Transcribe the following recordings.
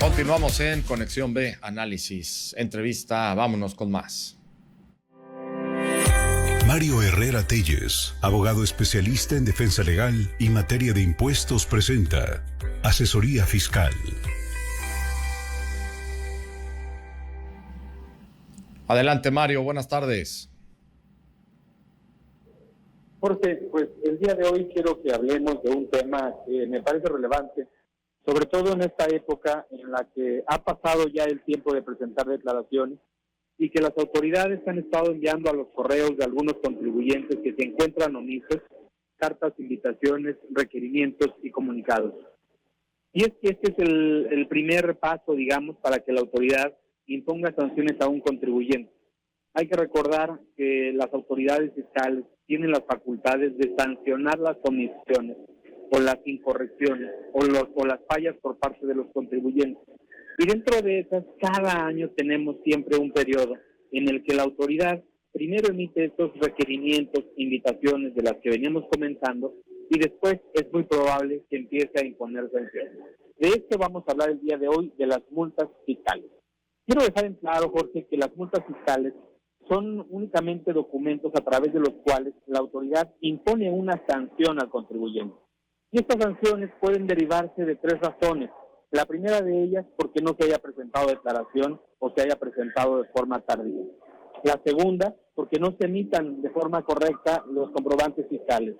Continuamos en Conexión B, análisis, entrevista, vámonos con más. Mario Herrera Telles, abogado especialista en defensa legal y materia de impuestos, presenta Asesoría Fiscal. Adelante, Mario, buenas tardes. Jorge, pues el día de hoy quiero que hablemos de un tema que me parece relevante, sobre todo en esta época en la que ha pasado ya el tiempo de presentar declaraciones y que las autoridades han estado enviando a los correos de algunos contribuyentes que se encuentran omisos cartas, invitaciones, requerimientos y comunicados. Y es que este es el primer paso, digamos, para que la autoridad imponga sanciones a un contribuyente. Hay que recordar que las autoridades fiscales tienen las facultades de sancionar las omisiones o las incorrecciones o las fallas por parte de los contribuyentes. Y dentro de esas, cada año tenemos siempre un periodo en el que la autoridad primero emite estos requerimientos, invitaciones de las que veníamos comentando, y después es muy probable que empiece a imponer sanciones. De esto vamos a hablar el día de hoy, de las multas fiscales. Quiero dejar en claro, Jorge, que las multas fiscales son únicamente documentos a través de los cuales la autoridad impone una sanción al contribuyente. Y estas sanciones pueden derivarse de tres razones. La primera de ellas, porque no se haya presentado declaración o se haya presentado de forma tardía. La segunda, porque no se emitan de forma correcta los comprobantes fiscales.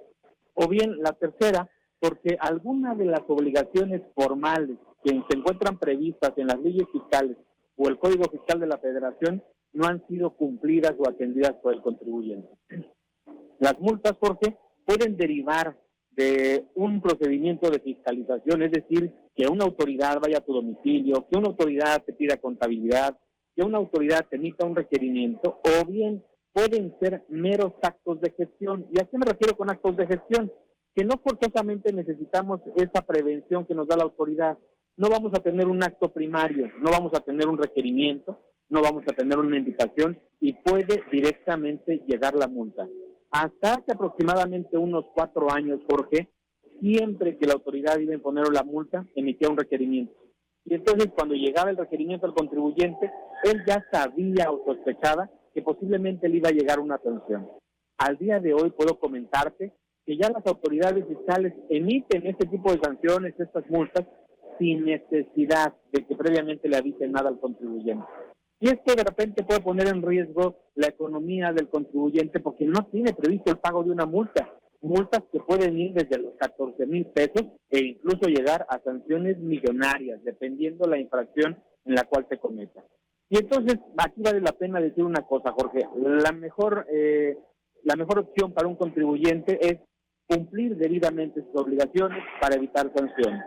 O bien, la tercera, porque alguna de las obligaciones formales que se encuentran previstas en las leyes fiscales o el Código Fiscal de la Federación no han sido cumplidas o atendidas por el contribuyente. Las multas, Jorge, pueden derivar de un procedimiento de fiscalización, es decir, que una autoridad vaya a tu domicilio, que una autoridad te pida contabilidad, que una autoridad te emita un requerimiento, o bien pueden ser meros actos de gestión. ¿Y a qué me refiero con actos de gestión? Que no forzosamente necesitamos esa prevención que nos da la autoridad. No vamos a tener un acto primario, no vamos a tener un requerimiento, no vamos a tener una invitación y puede directamente llegar la multa. Hasta hace aproximadamente unos 4 años, Jorge, siempre que la autoridad iba a imponer la multa, emitía un requerimiento. Y entonces cuando llegaba el requerimiento al contribuyente, él ya sabía o sospechaba que posiblemente le iba a llegar una sanción. Al día de hoy puedo comentarte que ya las autoridades fiscales emiten este tipo de sanciones, estas multas, sin necesidad de que previamente le avisen nada al contribuyente. Y esto de repente puede poner en riesgo la economía del contribuyente porque no tiene previsto el pago de una multa. Multas que pueden ir desde los 14,000 pesos e incluso llegar a sanciones millonarias, dependiendo la infracción en la cual se cometa. Y entonces, aquí vale la pena decir una cosa, Jorge. La mejor opción para un contribuyente es cumplir debidamente sus obligaciones para evitar sanciones.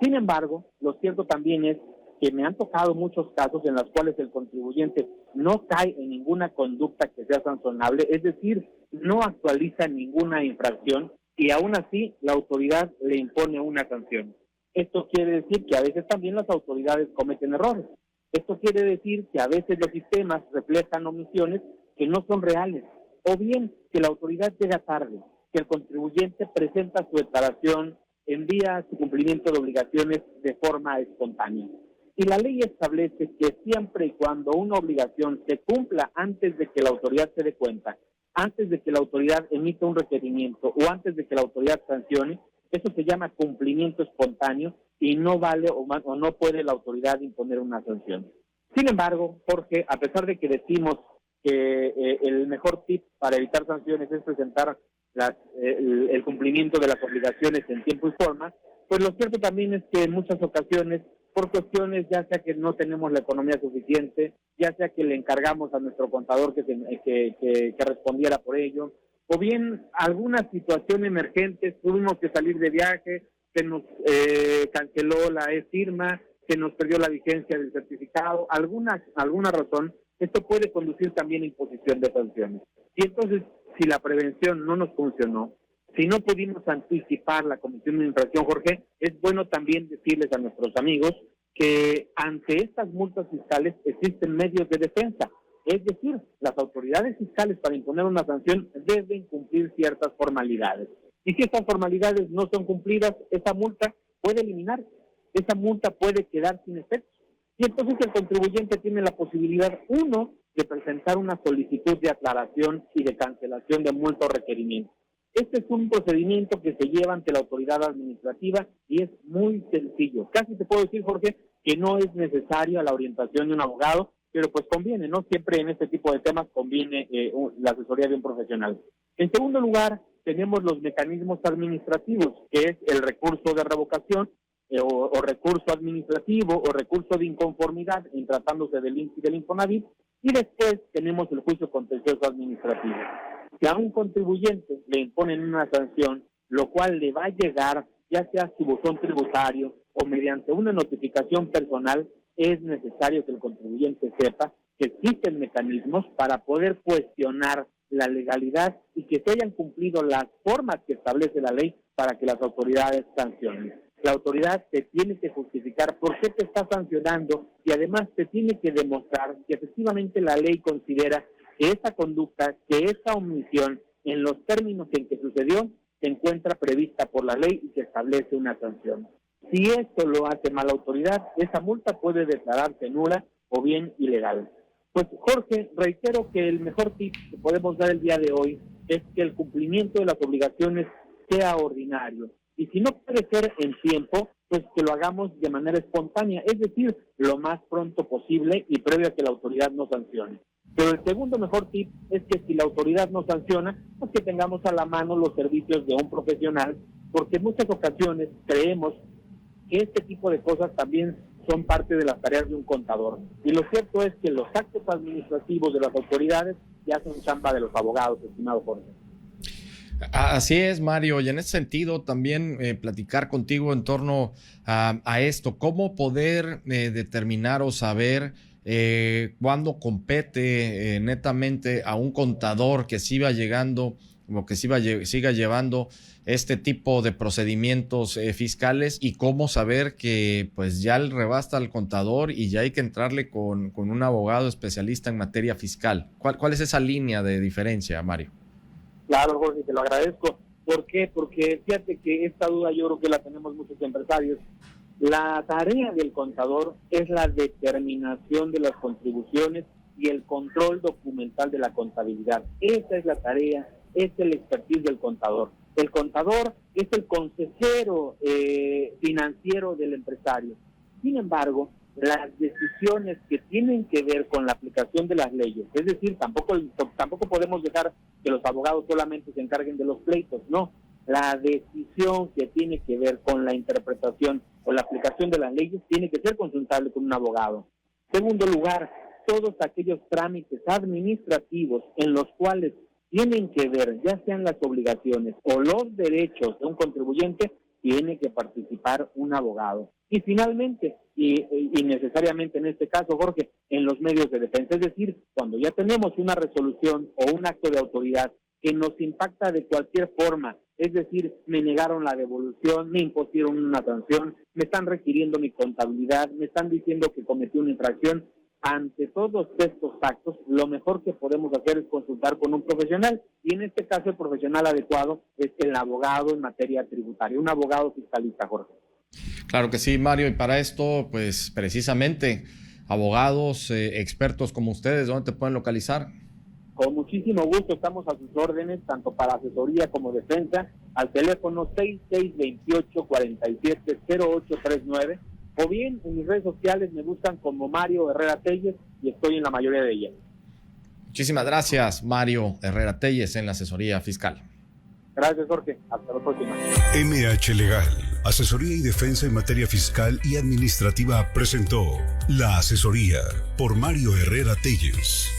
Sin embargo, lo cierto también es que me han tocado muchos casos en los cuales el contribuyente no cae en ninguna conducta que sea sancionable, es decir, no actualiza ninguna infracción y aún así la autoridad le impone una sanción. Esto quiere decir que a veces también las autoridades cometen errores. Esto quiere decir que a veces los sistemas reflejan omisiones que no son reales, o bien que la autoridad llega tarde, que el contribuyente presenta su declaración, envía su cumplimiento de obligaciones de forma espontánea. Y la ley establece que siempre y cuando una obligación se cumpla antes de que la autoridad se dé cuenta, antes de que la autoridad emita un requerimiento o antes de que la autoridad sancione, eso se llama cumplimiento espontáneo y no vale o no puede la autoridad imponer una sanción. Sin embargo, Jorge, a pesar de que decimos que el mejor tip para evitar sanciones es presentar el cumplimiento de las obligaciones en tiempo y forma, pues lo cierto también es que en muchas ocasiones, por cuestiones ya sea que no tenemos la economía suficiente, ya sea que le encargamos a nuestro contador que respondiera por ello, o bien alguna situación emergente, tuvimos que salir de viaje, se nos canceló la e-firma, se nos perdió la vigencia del certificado, alguna razón, esto puede conducir también a imposición de sanciones. Y entonces, si la prevención no nos funcionó, si no pudimos anticipar la comisión de infracción, Jorge, es bueno también decirles a nuestros amigos que ante estas multas fiscales existen medios de defensa. Es decir, las autoridades fiscales para imponer una sanción deben cumplir ciertas formalidades. Y si estas formalidades no son cumplidas, esa multa puede eliminarse. esa multa puede quedar sin efecto. Y entonces el contribuyente tiene la posibilidad, uno, de presentar una solicitud de aclaración y de cancelación de multa o requerimiento. Este es un procedimiento que se lleva ante la autoridad administrativa y es muy sencillo. Casi te puedo decir, Jorge, que no es necesaria la orientación de un abogado, pero pues conviene, ¿no? Siempre en este tipo de temas conviene la asesoría de un profesional. En segundo lugar, tenemos los mecanismos administrativos, que es el recurso de revocación o recurso administrativo o recurso de inconformidad en tratándose del INS y del Infonavit, y después tenemos el juicio contencioso administrativo. Si a un contribuyente le imponen una sanción, lo cual le va a llegar ya sea a su buzón tributario o mediante una notificación personal, es necesario que el contribuyente sepa que existen mecanismos para poder cuestionar la legalidad y que se hayan cumplido las formas que establece la ley para que las autoridades sancionen. La autoridad te tiene que justificar por qué te está sancionando y además te tiene que demostrar que efectivamente la ley considera que esa conducta, que esa omisión, en los términos en que sucedió, se encuentra prevista por la ley y que establece una sanción. Si esto lo hace mala autoridad, esa multa puede declararse nula o bien ilegal. Pues Jorge, reitero que el mejor tip que podemos dar el día de hoy es que el cumplimiento de las obligaciones sea ordinario. Y si no puede ser en tiempo, pues que lo hagamos de manera espontánea, es decir, lo más pronto posible y previo a que la autoridad nos sancione. Pero el segundo mejor tip es que si la autoridad nos sanciona, pues que tengamos a la mano los servicios de un profesional, porque en muchas ocasiones creemos que este tipo de cosas también son parte de las tareas de un contador. Y lo cierto es que los actos administrativos de las autoridades ya son chamba de los abogados, estimado Jorge. Así es, Mario, y en ese sentido también platicar contigo en torno a esto, cómo poder determinar o saber cuándo compete netamente a un contador que siga llegando o que siga llevando este tipo de procedimientos fiscales y cómo saber que pues ya le rebasta al contador y ya hay que entrarle con un abogado especialista en materia fiscal. ¿Cuál es esa línea de diferencia, Mario? Claro, Jorge, te lo agradezco. ¿Por qué? Porque fíjate que esta duda yo creo que la tenemos muchos empresarios. La tarea del contador es la determinación de las contribuciones y el control documental de la contabilidad. Esa es la tarea, es el expertise del contador. El contador es el consejero financiero del empresario. Sin embargo, las decisiones que tienen que ver con la aplicación de las leyes, es decir, tampoco podemos dejar que los abogados solamente se encarguen de los pleitos, no. La decisión que tiene que ver con la interpretación o la aplicación de las leyes tiene que ser consultable con un abogado. Segundo lugar, todos aquellos trámites administrativos en los cuales tienen que ver, ya sean las obligaciones o los derechos de un contribuyente, tiene que participar un abogado. Y finalmente, y necesariamente en este caso, Jorge, en los medios de defensa, es decir, cuando ya tenemos una resolución o un acto de autoridad que nos impacta de cualquier forma, es decir, me negaron la devolución, me impusieron una sanción, me están requiriendo mi contabilidad, me están diciendo que cometí una infracción. Ante todos estos actos, lo mejor que podemos hacer es consultar con un profesional, y en este caso el profesional adecuado es el abogado en materia tributaria, un abogado fiscalista, Jorge. Claro que sí, Mario, y para esto, pues precisamente, abogados, expertos como ustedes, ¿dónde te pueden localizar? Con muchísimo gusto, estamos a sus órdenes, tanto para asesoría como defensa, al teléfono 6628-470839, o bien en mis redes sociales me buscan como Mario Herrera Telles y estoy en la mayoría de ellas. Muchísimas gracias, Mario Herrera Telles, en la asesoría fiscal. Gracias, Jorge. Hasta la próxima. MH Legal, asesoría y defensa en materia fiscal y administrativa, presentó La Asesoría por Mario Herrera Telles.